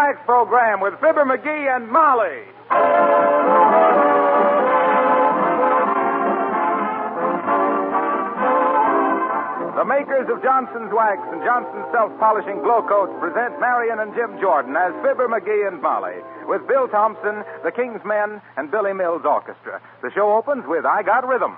Next program with Fibber McGee and Molly. The makers of Johnson's Wax and Johnson's Self-Polishing Glow Coats present Marion and Jim Jordan as Fibber McGee and Molly, with Bill Thompson, the King's Men, and Billy Mills Orchestra. The show opens with I Got Rhythm.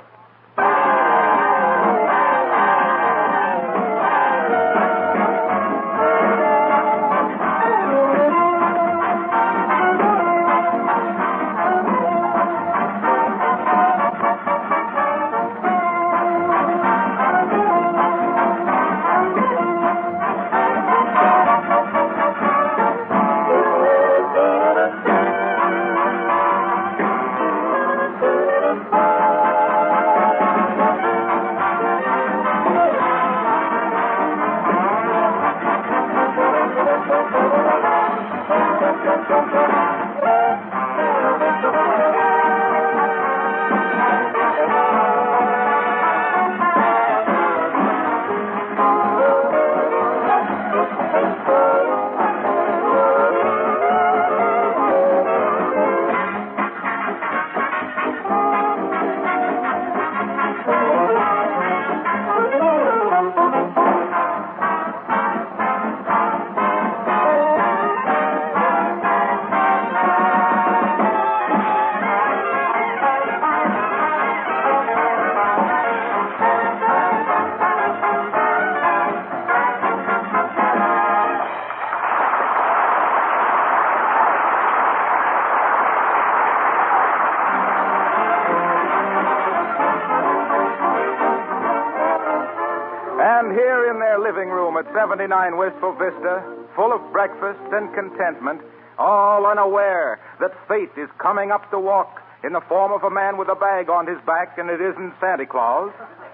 Here in their living room at 79 Wistful Vista, full of breakfast and contentment, all unaware that fate is coming up the walk in the form of a man with a bag on his back, and it isn't Santa Claus,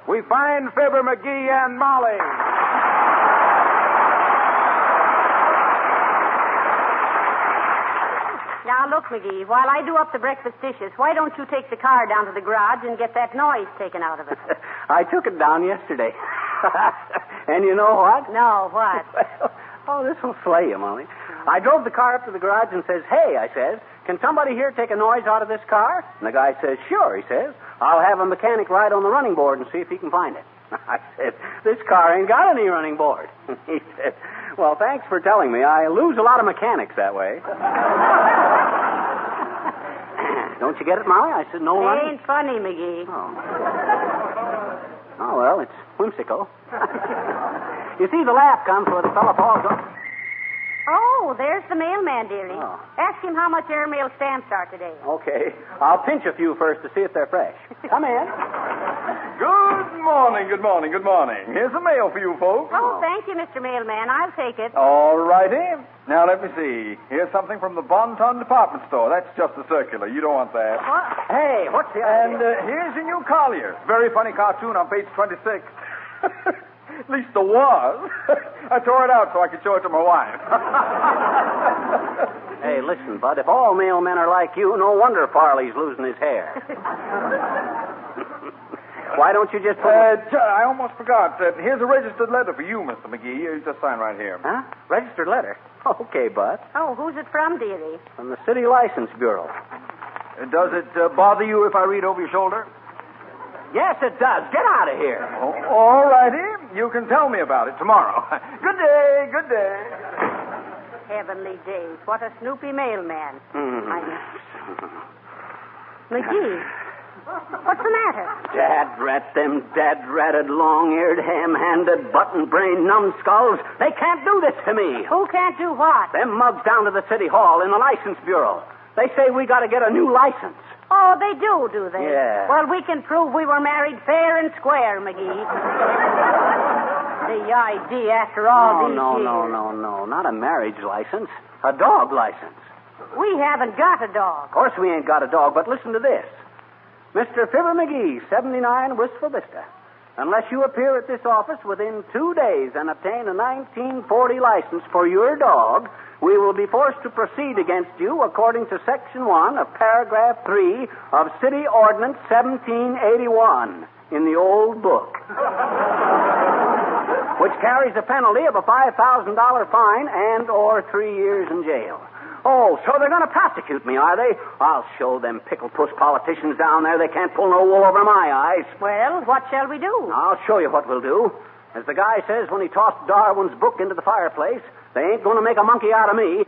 we find Fibber McGee and Molly. Now, look, McGee, while I do up the breakfast dishes, why don't you take the car down to the garage and get that noise taken out of it? I took it down yesterday. And you know what? No, what? Oh, this will slay you, Molly. I drove the car up to the garage and says, hey, I says, can somebody here take a noise out of this car? And the guy says, sure, he says. I'll have a mechanic ride on the running board and see if he can find it. I said, this car ain't got any running board. He said, well, thanks for telling me. I lose a lot of mechanics that way. Don't you get it, Molly? I said, no running. Ain't funny, McGee. Oh, well, it's whimsical. You see, the laugh comes where the fellow falls off. Oh, there's the mailman, dearie. Oh. Ask him how much airmail stamps are today. Okay. I'll pinch a few first to see if they're fresh. Come in. Good morning, good morning, good morning. Here's the mail for you folks. Oh, thank you, Mr. Mailman. I'll take it. All righty. Now, let me see. Here's something from the Bon Ton Department Store. That's just a circular. You don't want that. What? Hey, what's the And idea? here's your new collier. Very funny cartoon on page 26. At least there was. I tore it out so I could show it to my wife. Hey, listen, Bud, if all mailmen are like you, no wonder Farley's losing his hair. Why don't you just put... I almost forgot. Here's a registered letter for you, Mr. McGee. You just sign right here. Huh? Registered letter? Okay, Bud. Oh, who's it from, dearie? From the City License Bureau. Does it bother you if I read over your shoulder? Yes, it does. Get out of here. Oh, all righty. You can tell me about it tomorrow. Good day, good day. Heavenly days. What a snoopy mailman. Mm-hmm. McGee, what's the matter? Them dad-ratted, long-eared, ham-handed, button-brained numbskulls. They can't do this to me. Who can't do what? Them mugs down to the City Hall in the License Bureau. They say we got to get a new license. Oh, they do they? Yeah. Well, we can prove we were married fair and square, McGee. The idea after all these years. No. Not a marriage license. A dog license. We haven't got a dog. Of course we ain't got a dog, but listen to this. Mr. Fibber McGee, 79 Wistful Vista. Unless you appear at this office within 2 days and obtain a 1940 license for your dog, we will be forced to proceed against you according to Section 1 of Paragraph 3 of City Ordinance 1781 in the old book. Which which carries the penalty of a $5,000 fine and or 3 years in jail. Oh, so they're going to prosecute me, are they? I'll show them pickle-puss politicians down there they can't pull no wool over my eyes. Well, what shall we do? I'll show you what we'll do. As the guy says when he tossed Darwin's book into the fireplace, they ain't going to make a monkey out of me.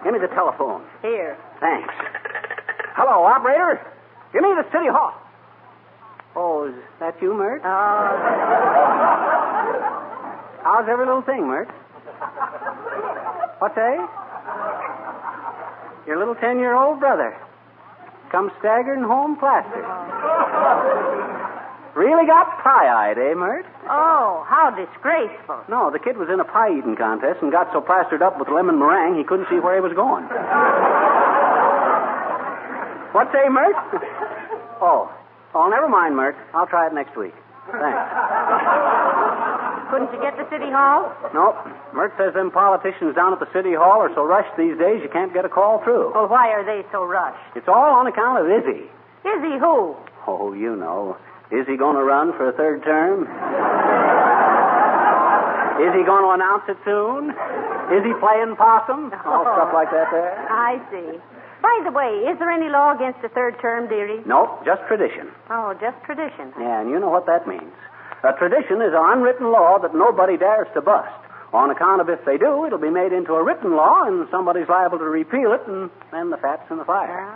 Give me the telephone. Here. Thanks. Hello, operator. Give me the city hall. Oh, is that you, Mert? How's every little thing, Mert? What's that? Your little 10-year-old brother. Come staggering home plastered. Really got pie-eyed, eh, Mert? Oh, how disgraceful. No, the kid was in a pie-eating contest and got so plastered up with lemon meringue he couldn't see where he was going. What's that, Mert? Oh, never mind, Mert. I'll try it next week. Thanks. Couldn't you get to City Hall? Nope. Mert says them politicians down at the City Hall are so rushed these days you can't get a call through. Well, why are they so rushed? It's all on account of Izzy. Izzy who? Oh, you know. Is he going to run for a third term? Is he going to announce it soon? Is he playing possum? All stuff like that there. I see. By the way, is there any law against a third term, dearie? Nope, just tradition. Oh, just tradition. Yeah, and you know what that means. A tradition is an unwritten law that nobody dares to bust. On account of if they do, it'll be made into a written law, and somebody's liable to repeal it, and then the fat's in the fire.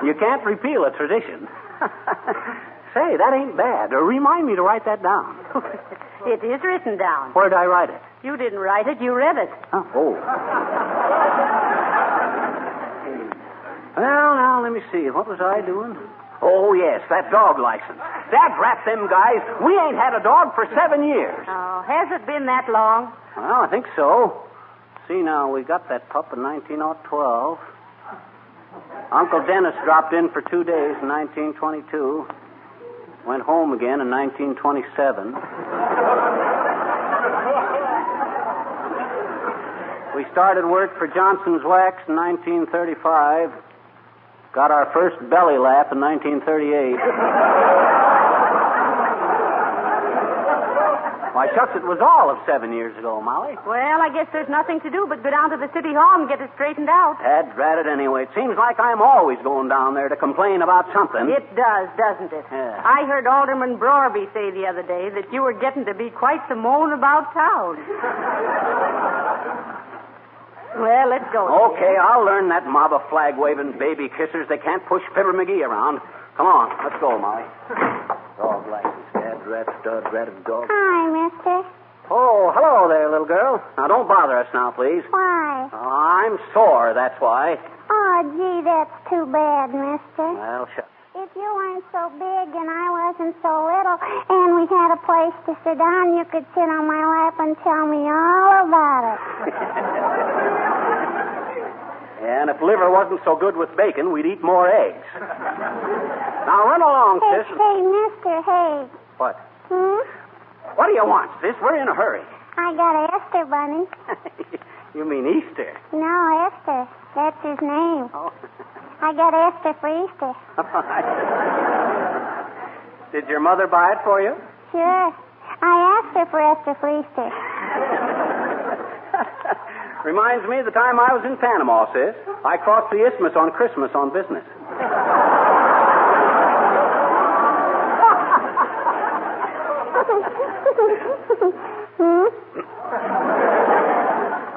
You can't repeal a tradition. Say, that ain't bad. Remind me to write that down. It is written down. Where'd I write it? You didn't write it, you read it. Oh. Well, now, let me see. What was I doing? Oh, yes, that dog license. Dad rat them guys. We ain't had a dog for 7 years. Oh, has it been that long? Well, I think so. See, now, we got that pup in 1912. Uncle Dennis dropped in for 2 days in 1922. Went home again in 1927. We started work for Johnson's Wax in 1935. Got our first belly laugh in 1938. Why, shucks, it was all of 7 years ago, Molly. Well, I guess there's nothing to do but go down to the City Hall and get it straightened out. Dad drat it anyway. It seems like I'm always going down there to complain about something. It does, doesn't it? Yeah. I heard Alderman Brorby say the other day that you were getting to be quite the moan about town. Well, let's go. Okay, I'll learn that mob of flag-waving baby kissers. They can't push Fibber McGee around. Come on, let's go, Molly. Dog license, dad, rat, stud, rat, and dog. Hi, mister. Oh, hello there, little girl. Now, don't bother us now, please. Why? I'm sore, that's why. Oh, gee, that's too bad, mister. Well, shucks. If you weren't so big and I wasn't so little and we had a place to sit down, you could sit on my lap and tell me all about it. And if liver wasn't so good with bacon, we'd eat more eggs. Now, run along, Hey, sis. hey, mister, hey. What? Hmm? What do you want, sis? We're in a hurry. I got Esther, Bunny. You mean Easter? No, Esther. That's his name. Oh. I got Esther for Easter. Did your mother buy it for you? Sure. I asked her for Esther for Easter. Reminds me of the time I was in Panama, sis. I crossed the isthmus on Christmas on business.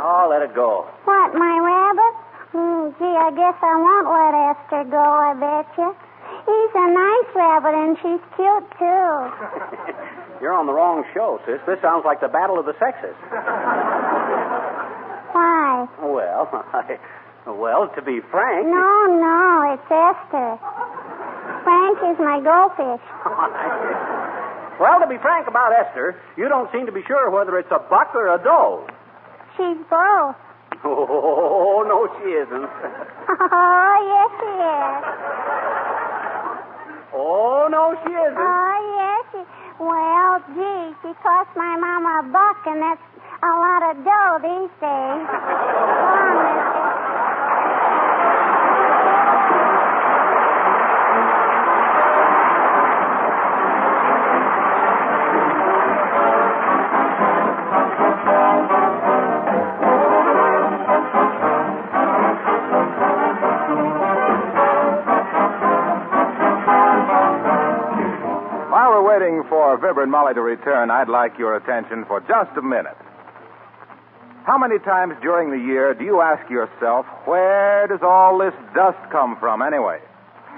Oh, let it go. What, my rabbit? Gee, I guess I won't let Esther go, I betcha. He's a nice rabbit, and she's cute, too. You're on the wrong show, sis. This sounds like the battle of the sexes. Why? Well, to be frank... No, it's Esther. Frank is my goldfish. Well, to be frank about Esther, you don't seem to be sure whether it's a buck or a doe. She's both. Oh, no, she isn't. Oh, yes, she is. Oh, no, she isn't. Oh, yes, she... Well, gee, she cost my mama $1, and that's a lot of dough these days. Come on, mister. for Fibber and Molly to return, I'd like your attention for just a minute. How many times during the year do you ask yourself, where does all this dust come from anyway?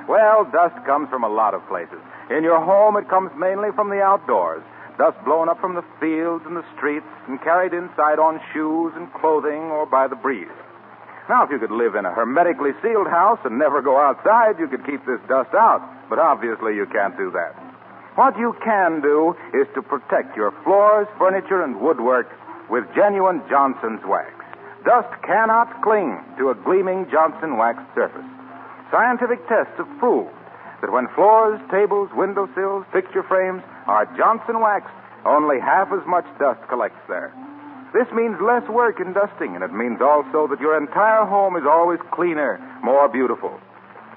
Well, dust comes from a lot of places. In your home, it comes mainly from the outdoors. Dust blown up from the fields and the streets and carried inside on shoes and clothing or by the breeze. Now, if you could live in a hermetically sealed house and never go outside, you could keep this dust out. But obviously you can't do that. What you can do is to protect your floors, furniture, and woodwork with genuine Johnson's wax. Dust cannot cling to a gleaming Johnson wax surface. Scientific tests have proved that when floors, tables, windowsills, picture frames are Johnson waxed, only half as much dust collects there. This means less work in dusting, and it means also that your entire home is always cleaner, more beautiful.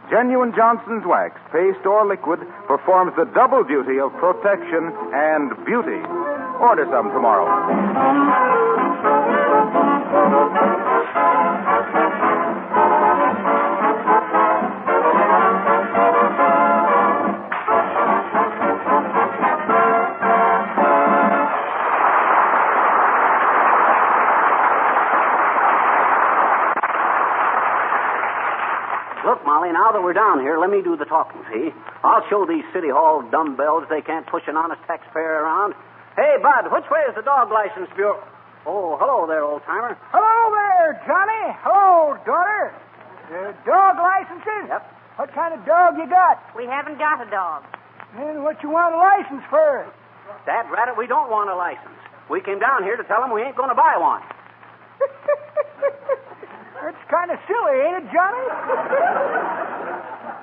Genuine Johnson's wax, paste or liquid, performs the double duty of protection and beauty. Order some tomorrow. Look, Molly, now that we're down here, let me do the talking, see? I'll show these City Hall dumbbells they can't push an honest taxpayer around. Hey, Bud, which way is the dog license bureau? Oh, hello there, old-timer. Hello there, Johnny. Hello, daughter. Dog licenses? Yep. What kind of dog you got? We haven't got a dog. And what you want a license for? Dad, rat it, we don't want a license. We came down here to tell them we ain't going to buy one. That's kind of silly, ain't it, Johnny?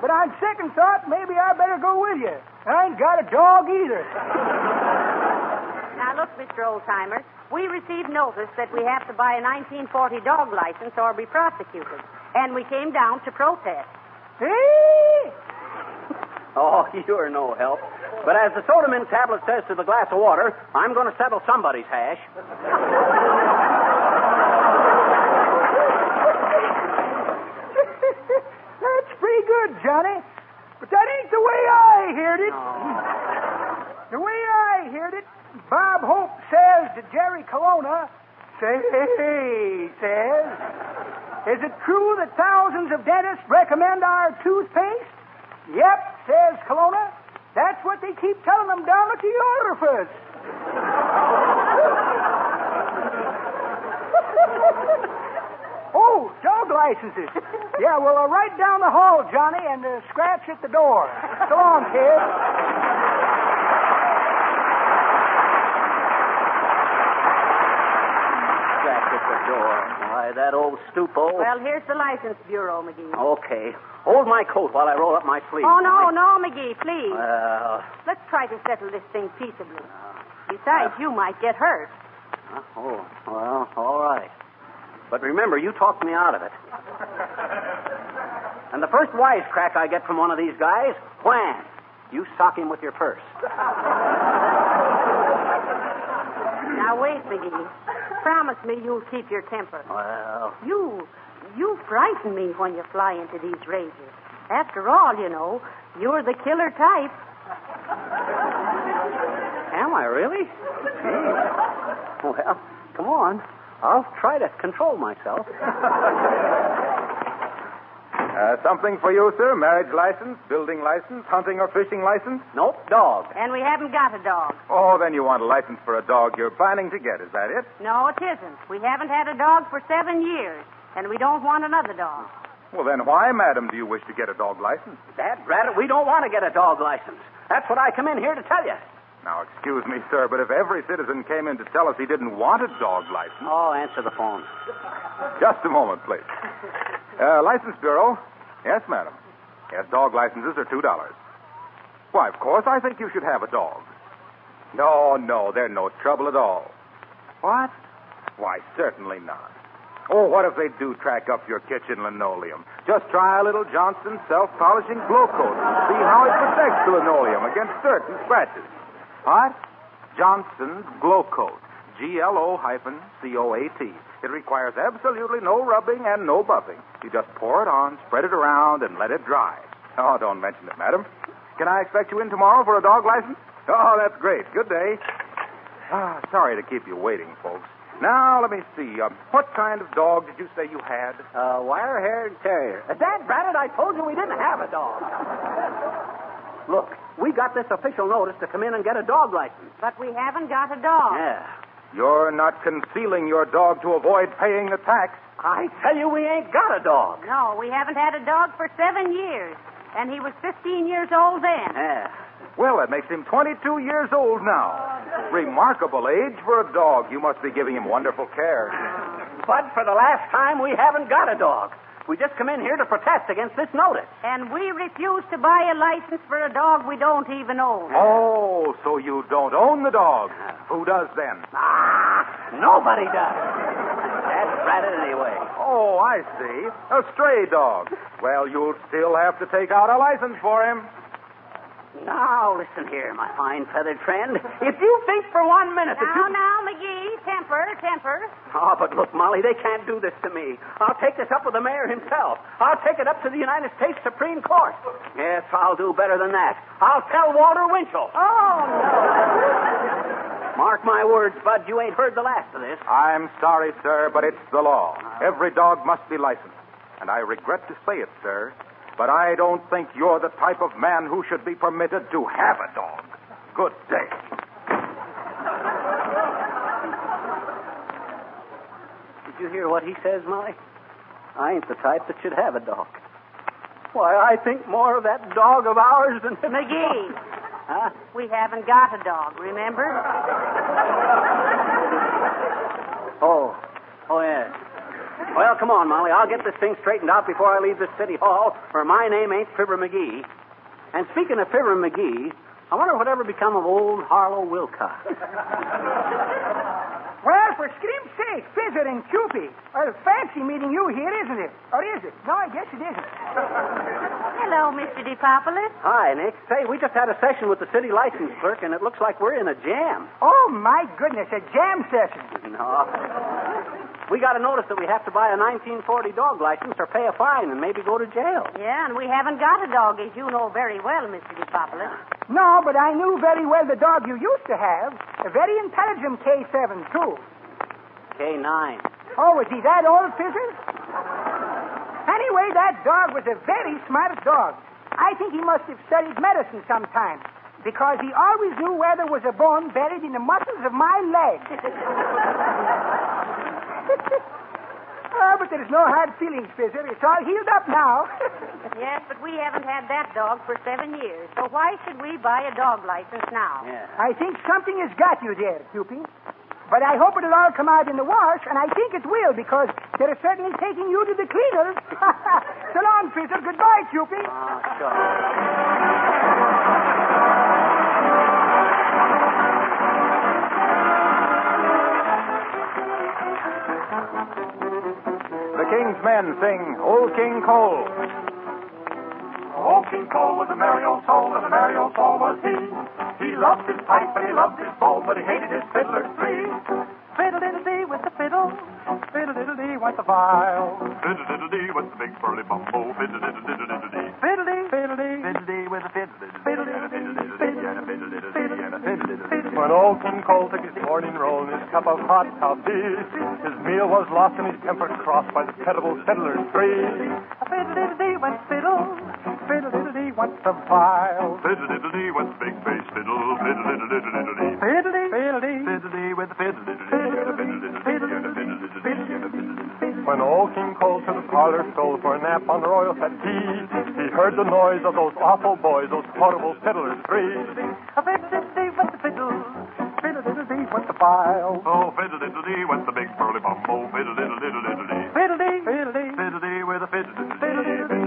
But on second thought, maybe I better go with you. I ain't got a dog either. Now, look, Mr. Oldtimer, we received notice that we have to buy a 1940 dog license or be prosecuted. And we came down to protest. Hey! Oh, you're no help. But as the soda mint tablet says to the glass of water, I'm going to settle somebody's hash. That's pretty good, Johnny. But that ain't the way I heard it. The way I heard it, Bob Hope says to Jerry Colonna, says, is it true that thousands of dentists recommend our toothpaste? Yep, says Colonna. That's what they keep telling them down at the orifice. Oh, dog licenses. Yeah, well, right down the hall, Johnny, and scratch at the door. So long, kid. Scratch at the door. Why, that old stupo. Well, here's the license bureau, McGee. Okay. Hold my coat while I roll up my sleeve. Oh, no, McGee, please. Well... Let's try to settle this thing peaceably. Besides, you might get hurt. Well, all right. But remember, you talked me out of it. And the first wisecrack I get from one of these guys, wham, you sock him with your purse. Now, wait, McGee. Promise me you'll keep your temper. Well... You frighten me when you fly into these rages. After all, you know, you're the killer type. Am I really? Gee. Well, come on. I'll try to control myself. Something for you, sir? Marriage license, building license, hunting or fishing license? Nope, dog. And we haven't got a dog. Oh, then you want a license for a dog you're planning to get, is that it? No, it isn't. We haven't had a dog for 7 years, and we don't want another dog. Well, then why, madam, do you wish to get a dog license? Dad, rat it, we don't want to get a dog license. That's what I come in here to tell you. Now, excuse me, sir, but if every citizen came in to tell us he didn't want a dog license... Oh, answer the phone. Just a moment, please. License Bureau. Yes, madam. Yes, dog licenses are $2. Why, of course, I think you should have a dog. No, they're no trouble at all. What? Why, certainly not. Oh, what if they do track up your kitchen linoleum? Just try a little Johnson self-polishing glow coat and see how it protects the linoleum against dirt and scratches. What? Johnson's Glow Coat. GLO-COAT. It requires absolutely no rubbing and no buffing. You just pour it on, spread it around, and let it dry. Oh, don't mention it, madam. Can I expect you in tomorrow for a dog license? Oh, that's great. Good day. Sorry to keep you waiting, folks. Now, let me see. What kind of dog did you say you had? Wire-haired terrier. Dad, Braddock, I told you we didn't have a dog. Look, we got this official notice to come in and get a dog license. But we haven't got a dog. Yeah. You're not concealing your dog to avoid paying the tax. I tell you, we ain't got a dog. No, we haven't had a dog for 7 years. And he was 15 years old then. Yeah. Well, that makes him 22 years old now. Remarkable age for a dog. You must be giving him wonderful care. But for the last time, we haven't got a dog. We just come in here to protest against this notice. And we refuse to buy a license for a dog we don't even own. Oh, so you don't own the dog. Who does then? Nobody does. That's Braddock anyway. Oh, I see. A stray dog. Well, you'll still have to take out a license for him. Now, listen here, my fine feathered friend. If you think for 1 minute that you... Now, McGee, temper. Oh, but look, Molly, they can't do this to me. I'll take this up with the mayor himself. I'll take it up to the United States Supreme Court. Yes, I'll do better than that. I'll tell Walter Winchell. Oh, no. Mark my words, Bud, you ain't heard the last of this. I'm sorry, sir, but it's the law. Every dog must be licensed. And I regret to say it, sir, but I don't think you're the type of man who should be permitted to have a dog. Good day. Did you hear what he says, Molly? I ain't the type that should have a dog. Why, I think more of that dog of ours than... McGee. Huh? We haven't got a dog, remember? Oh, yes. Well, come on, Molly. I'll get this thing straightened out before I leave this city hall, or my name ain't Fibber McGee. And speaking of Fibber McGee, I wonder whatever become of old Harlow Wilcox. Well, for scream's sake, Fizzer and Cupid. Well, fancy meeting you here, isn't it? Or is it? No, I guess it isn't. Hello, Mr. DePopulis. Hi, Nick. Say, we just had a session with the city license clerk, and it looks like we're in a jam. Oh, my goodness, a jam session. No. We got a notice that we have to buy a 1940 dog license or pay a fine and maybe go to jail. Yeah, and we haven't got a dog, as you know very well, Mr. DePopulis. No, but I knew very well the dog you used to have. A very intelligent K7, too. K9. Oh, was he that old, Fizzer? Anyway, that dog was a very smart dog. I think he must have studied medicine sometime, because he always knew where there was a bone buried in the muscles of my leg. Oh, but there's no hard feelings, Fizzer. It's all healed up now. Yes, but we haven't had that dog for 7 years. So why should we buy a dog license now? Yeah. I think something has got you there, Cupid. But I hope it'll all come out in the wash, and I think it will, because they're certainly taking you to the cleaners. So long, Fizzer. Goodbye, Cupid. Oh, sure. The King's men sing Old King Cole. Old King Cole was a merry old soul, and a merry old soul was he. He loved his pipe and he loved his bowl, but he hated his fiddler tree. Fiddle-diddle-dee with the fiddle, fiddle-diddle-dee with the viol. Fiddle-diddle-dee with the big burly bumbo, fiddle-diddle-diddle-dee. Fiddle-dee, fiddle-dee, Fiddle-dee with the fiddle-diddle-dee. fiddle-diddle-dee, And a fiddle-diddle-dee, and a fiddle-diddle-dee. When old King Cole took his morning roll in his cup of hot coffee, his meal was lost and his temper crossed by the terrible fiddler's tree. Fiddle-diddle-dee went fiddle, fiddle-diddle-dee went the viol. Fiddle-diddle-dee with the big bass fiddle, fiddle-diddle-diddle-dee. Fiddle-dee, fiddle-dee, Fiddle-dee with the fiddle-diddle-dee, and a fiddle-diddle-dee, and a fiddle-diddle-dee, and a fiddle-diddle-dee. when old King Cole to the parlor stole for a nap on the royal settee, he heard the noise of those awful boys, those horrible fiddlers three. A fiddle-diddle-dee with the fiddle, fiddle-diddle-dee with the file. Oh, fiddle-diddle-dee with the big burly bum, oh, fiddle-diddle-diddle-diddle-dee. Fiddle-dee, fiddle-dee, Fiddle-dee with a fiddle-diddle-dee, fiddle-diddle-dee.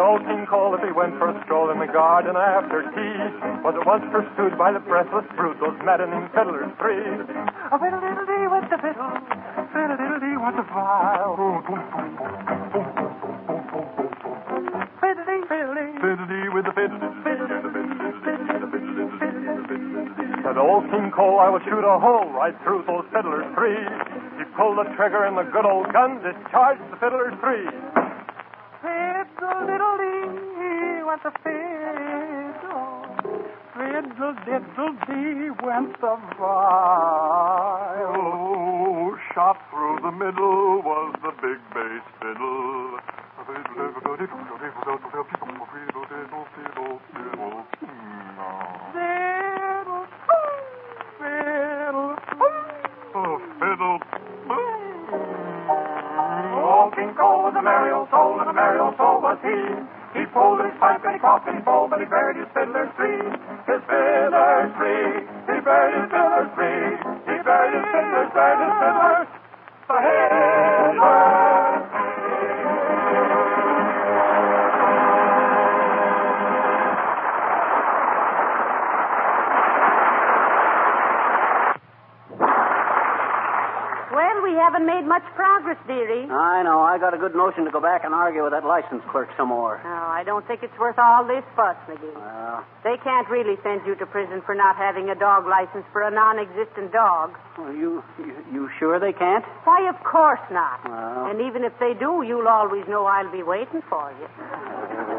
Old King Cole, if he went for a stroll in the garden after tea, was at once pursued by the breathless brute, those maddening fiddlers three. A fiddle-diddle-dee with the fiddle, fiddle-diddle-dee with the file. Fiddle-dee, fiddle-dee, Fiddle-dee with the fiddle-diddle-dee, said old King Cole, I will shoot a hole right through those fiddlers three. He pulled the trigger and the good old gun discharged the fiddlers three. Fiddle-diddle-dee went the fiddle. fiddle-diddle-dee went the viol. Shot through the middle was the big bass fiddle. Fiddle. Oh, King Cole was a merry old soul, and a merry old soul was he. He pulled his pipe and he coughed and he bowled, but he buried his fiddler's tree. His fiddler's tree. He buried his fiddler's tree. He buried his fiddler's, buried his fiddler's. The fiddler's Well, we haven't made much progress, dearie. I know. I got a good notion to go back and argue with that license clerk some more. No, I don't think it's worth all this fuss, McGee. Well, They can't really send you to prison for not having a dog license for a non-existent dog. you sure they can't? Why, of course not. Well. And even if they do, you'll always know I'll be waiting for you.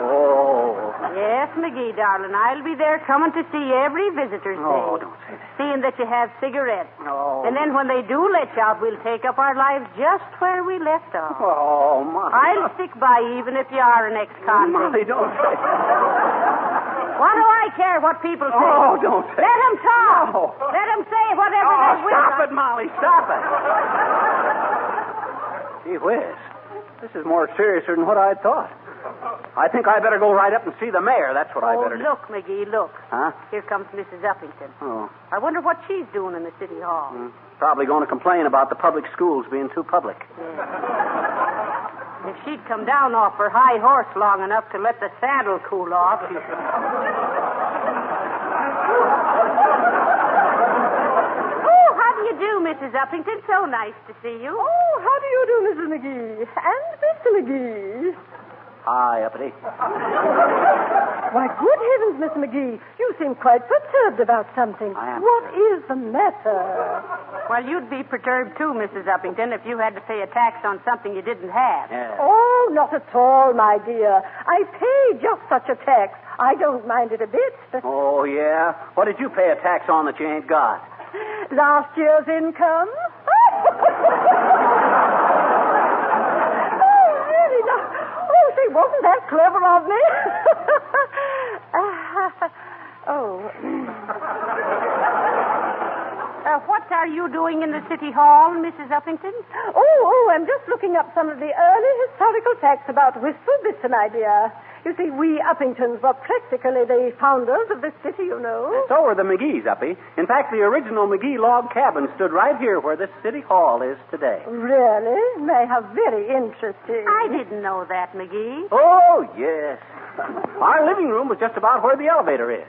Oh. Yes, McGee, darling. I'll be there coming to see every visitor's day. Oh, don't say that. Seeing that you have cigarettes. No. And then when they do let you out, we'll take up our lives just where we left off. Oh, Molly. I'll stick by you even if you are an ex-convict. Molly, don't say that. What do I care what people say? Oh, don't say Let them talk. No. Let them say whatever Oh, they will. stop it, Molly. Stop it. Gee whiz. This is more serious than what I thought. I think I better go right up and see the mayor. That's what I better do. Look, McGee, look. Huh? Here comes Mrs. Uppington. Oh. I wonder what she's doing in the city hall. Probably going to complain about the public schools being too public. If she'd come down off her high horse long enough to let the saddle cool off, she'd... Oh, how do you do, Mrs. Uppington? So nice to see you. Oh, how do you do, Mrs. McGee? And Mr. McGee. Hi, Uppity. Why, good heavens, Mr. McGee. You seem quite perturbed about something. I am What is the matter? Well, you'd be perturbed, too, Mrs. Uppington, if you had to pay a tax on something you didn't have. Yeah. Oh, not at all, my dear. I pay just such a tax. I don't mind it a bit. Oh, yeah? What did you pay a tax on that you ain't got? Last year's income? Say, wasn't that clever of me? What are you doing in the city hall, Mrs. Uppington? Oh, I'm just looking up some of the early historical facts about Wistful Vista, my dear. You see, we Uppingtons were practically the founders of this city, you know. So were the McGees, Uppy. In fact, the original McGee log cabin stood right here where this city hall is today. Really? May how very interesting. I didn't know that, McGee. Oh, yes. Our living room was just about where the elevator is.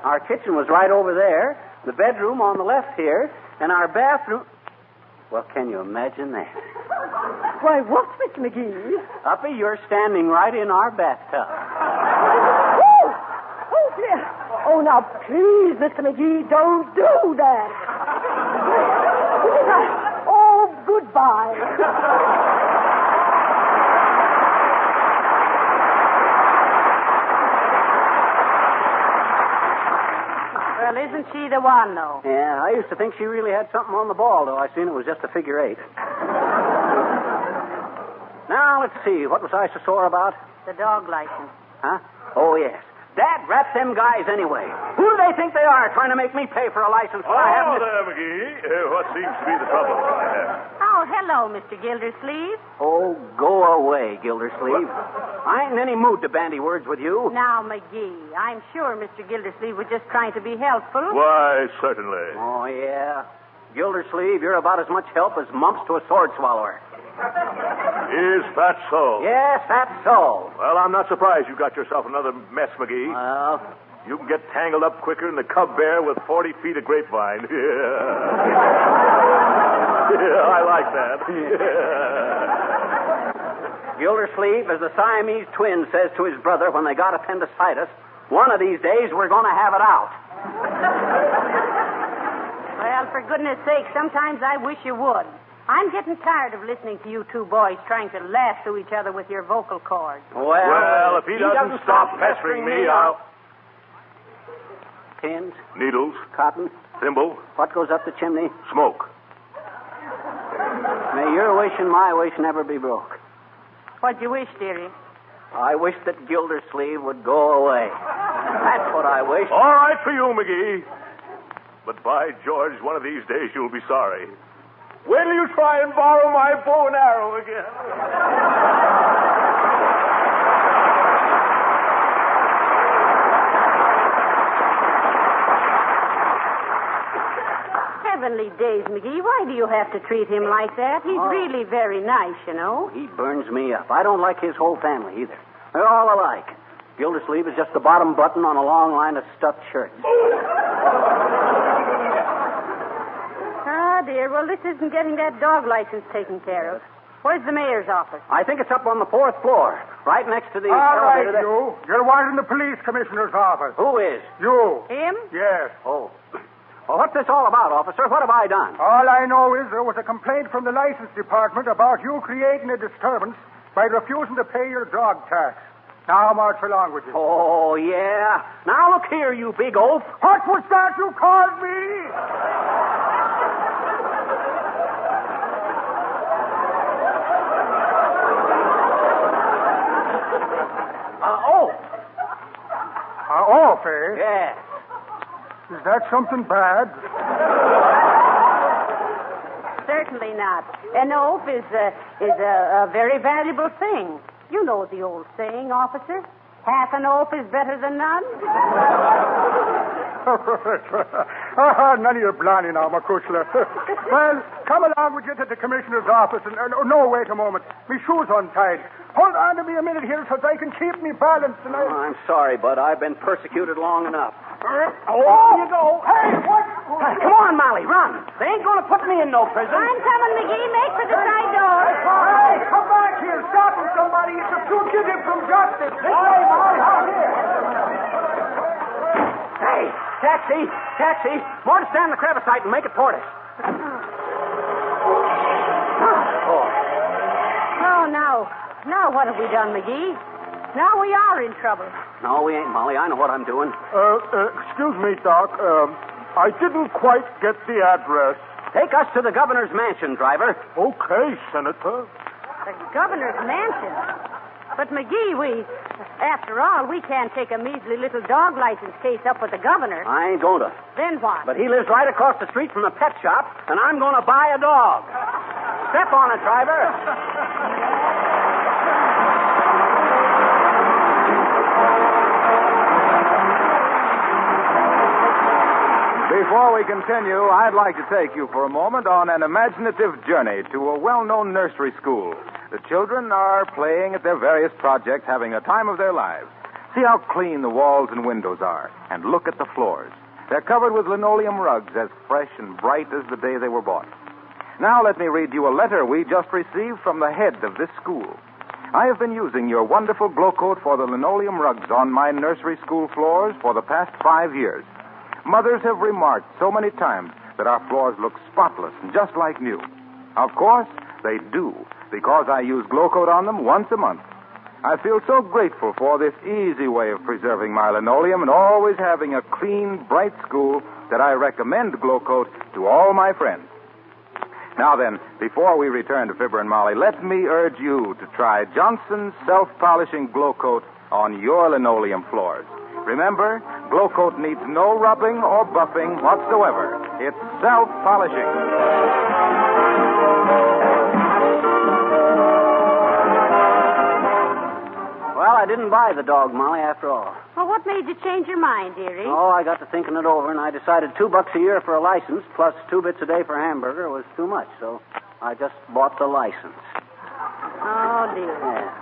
Our kitchen was right over there, the bedroom on the left here, and our bathroom... Well, can you imagine that? Why, what, Mr. McGee? Uppy, you're standing right in our bathtub. Oh, dear. Oh, now, please, Mr. McGee, don't do that. Oh, goodbye. Well, isn't she the one, though? Yeah, I used to think she really had something on the ball, though I seen it was just a figure eight. Now, let's see. What was I so sore about? The dog license. Huh? Oh, yes. Dad, rap them guys anyway. Who do they think they are trying to make me pay for a license when I haven't... there, McGee. What seems to be the trouble? Oh, hello, Mr. Gildersleeve. Oh, go away, Gildersleeve. I ain't in any mood to bandy words with you. Now, McGee, I'm sure Mr. Gildersleeve was just trying to be helpful. Why, certainly. Oh, yeah. Gildersleeve, you're about as much help as mumps to a sword swallower. Is that so? Yes, that's so. Well, I'm not surprised you got yourself another mess, McGee. Well, You can get tangled up quicker than the cub bear with 40 feet of grapevine. Yeah, I like that. Gildersleeve, as the Siamese twin says to his brother when they got appendicitis, one of these days we're going to have it out. Well, for goodness sake, sometimes I wish you would. I'm getting tired of listening to you two boys trying to lasso each other with your vocal cords. Well, if he doesn't stop pestering me, I'll... Pins? Needles. Cotton? Thimble. What goes up the chimney? Smoke. May your wish and my wish never be broke. What'd you wish, dearie? I wish that Gildersleeve would go away. That's what I wish. All right for you, McGee. But by George, one of these days you'll be sorry. Wait till you try and borrow my bow and arrow again. Heavenly days, McGee. Why do you have to treat him like that? He's really very nice, you know. He burns me up. I don't like his whole family either. They're all alike. Gildersleeve is just the bottom button on a long line of stuffed shirts. Ah, dear. Well, this isn't getting that dog license taken care of. Where's the mayor's office? I think it's up on the 4th floor, right next to the All right, elevator. you. You're wanting the police commissioner's office. Who is? You. Him? Yes. Oh. Well, what's this all about, officer? What have I done? All I know is there was a complaint from the license department about you creating a disturbance by refusing to pay your dog tax. Now march along with you. Oh, yeah. Now look here, you big oaf. What was that you called me? Oaf. Off, eh? Yeah. Is that something bad? Certainly not. An oaf is a very valuable thing. You know the old saying, officer. Half an oaf is better than none. None of your blarney now, McCushler. Well, come along with you to the commissioner's office. And, no, wait a moment. My shoe's untied. Hold on to me a minute here so I can keep me balance tonight. Oh, I'm sorry, Bud. I've been persecuted long enough. Oh, you go. Hey, what? Come on, Molly, run. They ain't going to put me in no prison. I'm coming, McGee. Make for the side door. Hey, come back here. Stop him, somebody. It's a fugitive from justice. This way, Molly. Out here. Hey, taxi. More to stand in the crevice site and make it toward us. Oh, now what have we done, McGee? Now we are in trouble. No, we ain't, Molly. I know what I'm doing. Excuse me, Doc. I didn't quite get the address. Take us to the governor's mansion, driver. Okay, Senator. The governor's mansion. But, McGee, after all, we can't take a measly little dog license case up with the governor. I ain't going to. Then what? But he lives right across the street from the pet shop, and I'm going to buy a dog. Step on it, driver. Before we continue, I'd like to take you for a moment on an imaginative journey to a well-known nursery school. The children are playing at their various projects, having a time of their lives. See how clean the walls and windows are, and look at the floors. They're covered with linoleum rugs as fresh and bright as the day they were bought. Now let me read you a letter we just received from the head of this school. I have been using your wonderful glow coat for the linoleum rugs on my nursery school floors for the past 5 years. Mothers have remarked so many times that our floors look spotless and just like new. Of course, they do, because I use Glow Coat on them once a month. I feel so grateful for this easy way of preserving my linoleum and always having a clean, bright school that I recommend Glow Coat to all my friends. Now then, before we return to Fibber and Molly, let me urge you to try Johnson's self-polishing Glow Coat on your linoleum floors. Remember, Glow Coat needs no rubbing or buffing whatsoever. It's self-polishing. Well, I didn't buy the dog, Molly, after all. Well, what made you change your mind, dearie? Oh, I got to thinking it over, and I decided $2 a year for a license plus 2 bits a day for a hamburger was too much, so I just bought the license. Oh, dear. Yeah.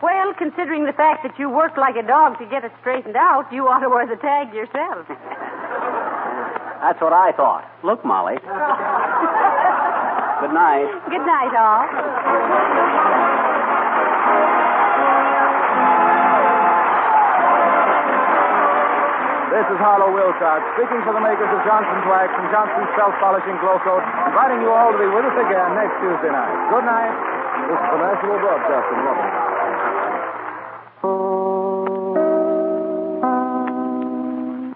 Well, considering the fact that you worked like a dog to get it straightened out, you ought to wear the tag yourself. That's what I thought. Look, Molly. Good night. Good night, all. This is Harlow Wilcox, speaking for the makers of Johnson's Wax and Johnson's Self-Polishing Glow Coat, inviting you all to be with us again next Tuesday night. Good night. This is the National Broadcasting Company.